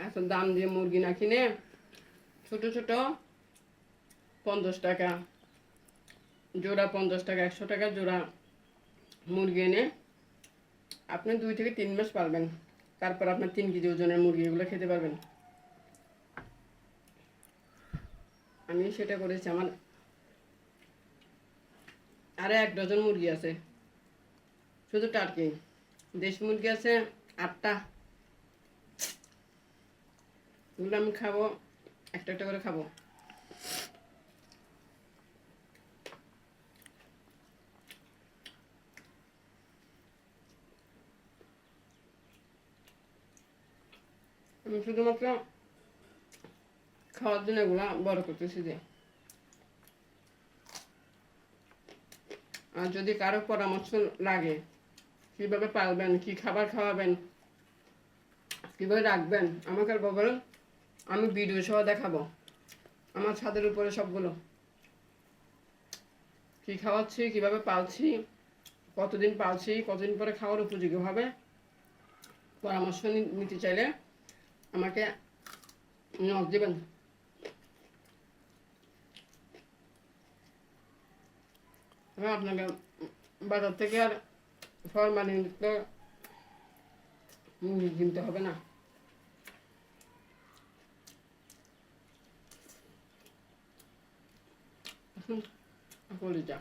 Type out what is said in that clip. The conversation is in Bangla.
এত দাম দিয়ে মুরগি না কিনে ছোট ছোট 50 টাকা জোড়া, 50 টাকা, 100 টাকা জোড়া মুরগি এনে আপনি 2 থেকে 3 মাস পালবেন। তারপর আপনার 3 কেজি ওজনের মুরগি এগুলো খেতে পারবেন। আমি সেটা করেছি। আমার আরো 1 ডজন মুরগি আছে, শুধু টার্কি। দেশি মুরগি আছে 8টা। এগুলো আমি খাবো, একটা একটা করে খাবো। আমি শুধুমাত্র খাওয়ার জন্য এগুলো বড় করতেছি যে। আর যদি কারো পরামর্শ লাগে কিভাবে পালবেন, কি খাবার খাওয়াবেন, কিভাবে রাখবেন, আমাকে বলবেন। আমি ভিডিও সহ দেখাবো আমার ছাদের উপরে সবগুলো কি খাওয়াচ্ছি, কিভাবে পালছি, কতদিন পালছি, কতদিন পরে খাওয়ার উপযোগী হবে। পরামর্শ নিতে চাইলে আমাকে নক দেবেন। আপনাকে বাজার থেকে আর ফরমালিনযুক্ত মুরগি কিনতে হবে না। কলিজা